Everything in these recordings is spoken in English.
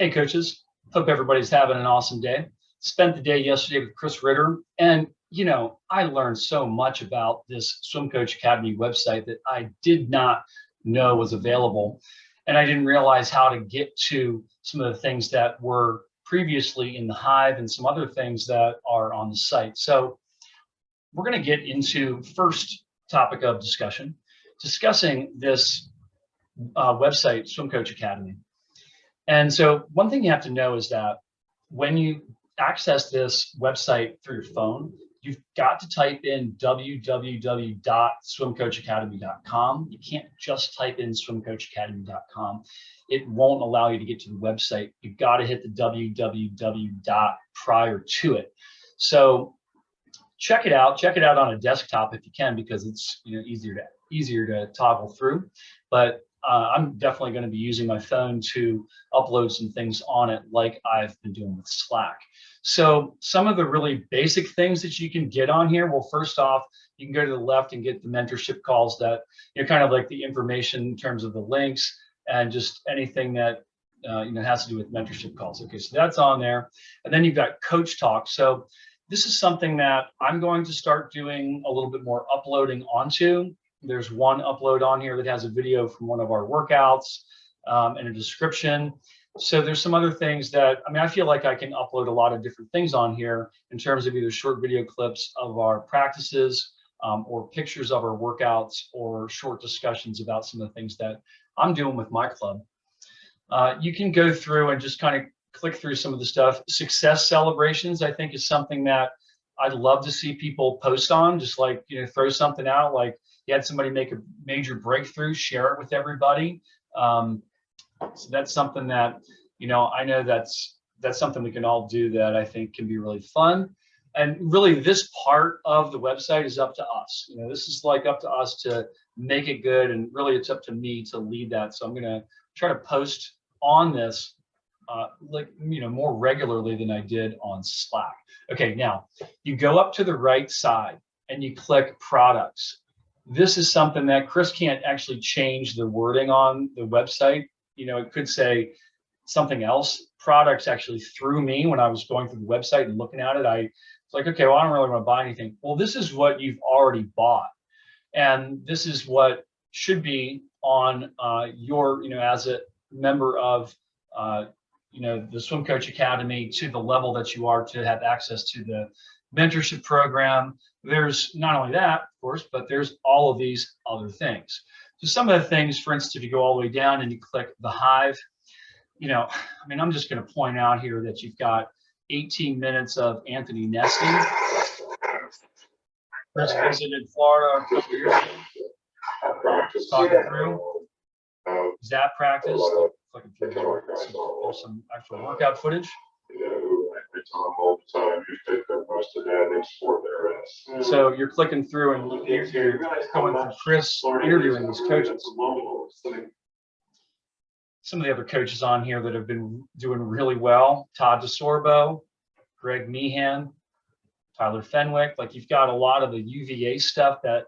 Hey coaches, hope everybody's having an awesome day. Spent the day yesterday with Chris Ritter, and I learned so much about this Swim Coach Academy website that I did not know was available. And I didn't realize how to get to some of the things that were previously in the Hive and some other things that are on the site. So we're going to get into first topic of discussion, discussing this website, Swim Coach Academy. And so one thing you have to know is that when you access this website through your phone, you've got to type in www.swimcoachacademy.com. You can't just type in swimcoachacademy.com. It won't allow you to get to the website. You've got to hit the www. prior to it. So check it out. Check it out on a desktop if you can, because it's easier to toggle through. But I'm definitely going to be using my phone to upload some things on it, like I've been doing with Slack. So some of the really basic things that you can get on here. Well, first off, you can go to the left and get the mentorship calls that kind of like the information in terms of the links and just anything that has to do with mentorship calls. Okay, so that's on there. And then you've got Coach Talk. So this is something that I'm going to start doing a little bit more uploading onto. There's one upload on here that has a video from one of our workouts and a description. So there's some other things that, I feel like I can upload a lot of different things on here in terms of either short video clips of our practices or pictures of our workouts or short discussions about some of the things that I'm doing with my club. You can go through and just kind of click through some of the stuff. Success celebrations, I think, is something that I'd love to see people post on, just like, throw something out, like you had somebody make a major breakthrough, share it with everybody. So that's something that, I know that's something we can all do that I think can be really fun. And really this part of the website is up to us. This is like up to us to make it good. And really it's up to me to lead that. So I'm going to try to post on this more regularly than I did on Slack. Okay, now you go up to the right side and you click products. This is something that Chris can't actually change the wording on the website. It could say something else. Products actually threw me when I was going through the website and looking at it. I was like, okay, well, I don't really want to buy anything. Well, this is what you've already bought. And this is what should be on your, as a member of the Swim Coach Academy to the level that you are to have access to the mentorship program. There's not only that, of course, but there's all of these other things. So some of the things, for instance, if you go all the way down and you click the Hive, I'm just going to point out here that you've got 18 minutes of Anthony Nesty. Chris visited Florida a couple years ago. Talking through Zap practice. Looking through there's some actual workout footage. I tell them all the time, you take that most of that and export their ass. So you're clicking through and you're going through Chris interviewing these coaches. Some of the other coaches on here that have been doing really well: Todd DeSorbo, Greg Meehan, Tyler Fenwick. Like, you've got a lot of the UVA stuff that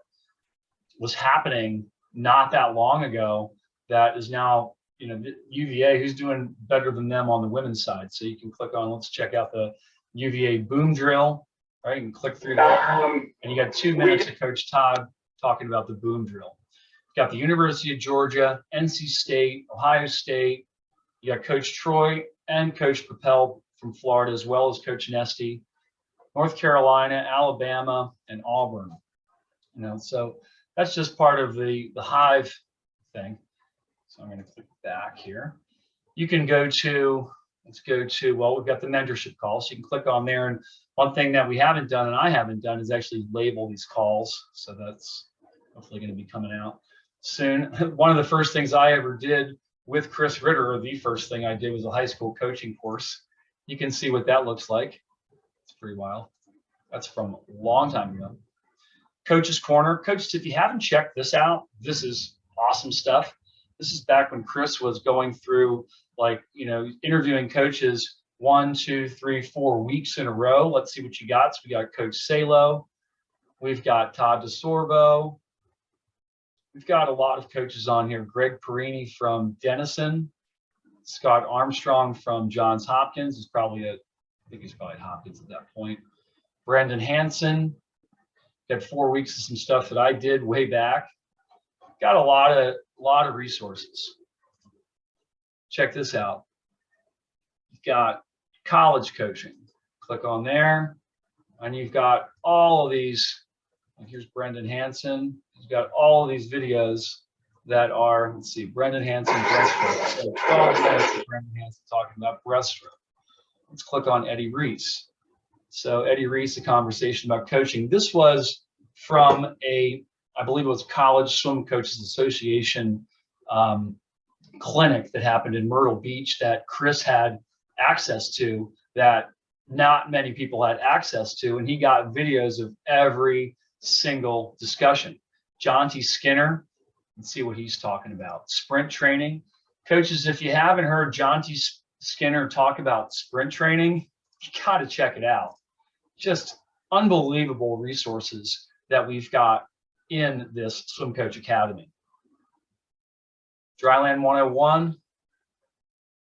was happening not that long ago that is now, UVA, who's doing better than them on the women's side. So you can click on, let's check out the UVA boom drill, right? You can click through there and you got 2 minutes of Coach Todd talking about the boom drill. You've got the University of Georgia, NC State, Ohio State. You got Coach Troy and Coach Propel from Florida, as well as Coach Nesty, North Carolina, Alabama, and Auburn. So that's just part of the Hive thing. So I'm going to click back here. You can go to, we've got the mentorship call. So you can click on there. And one thing that we haven't done, and I haven't done, is actually label these calls. So that's hopefully going to be coming out soon. One of the first things I ever did with Chris Ritter, or the first thing I did, was a high school coaching course. You can see what that looks like. It's pretty wild. That's from a long time ago. Coach's Corner. Coaches, if you haven't checked this out, this is awesome stuff. This is back when Chris was going through, interviewing coaches 1, 2, 3, 4 weeks in a row. Let's see what you got. So we got Coach Salo. We've got Todd DeSorbo. We've got a lot of coaches on here. Greg Perini from Denison. Scott Armstrong from Johns Hopkins is probably I think he's probably at Hopkins at that point. Brendan Hansen, got 4 weeks of some stuff that I did way back. Got a lot of resources. Check this out. You've got college coaching. Click on there, and you've got all of these. Like here's Brendan Hansen. He's got all of these videos that are, let's see, Brendan Hansen breaststroke. So 12 minutes of Brendan Hansen talking about breaststroke. Let's click on Eddie Reese. So Eddie Reese, a conversation about coaching. This was from I believe it was College Swim Coaches Association clinic that happened in Myrtle Beach that Chris had access to, that not many people had access to, and he got videos of every single discussion. John T. Skinner, let's see what he's talking about. Sprint training. Coaches, if you haven't heard John T. Skinner talk about sprint training, you got to check it out. Just unbelievable resources that we've got in this Swim Coach Academy. Dryland 101.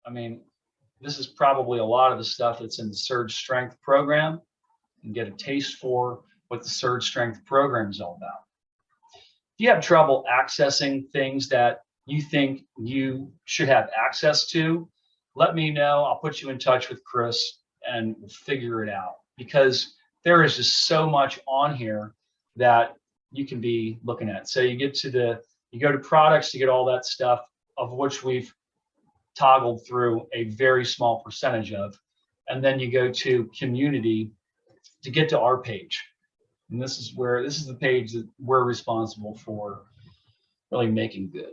I mean, this is probably a lot of the stuff that's in the Surge Strength program, and get a taste for what the Surge Strength program is all about. If you have trouble accessing things that you think you should have access to, let me know. I'll put you in touch with Chris and we'll figure it out, because there is just so much on here that you can be looking at. So you go to products, you get all that stuff, of which we've toggled through a very small percentage of, and then you go to community to get to our page. And this is the page that we're responsible for really making good.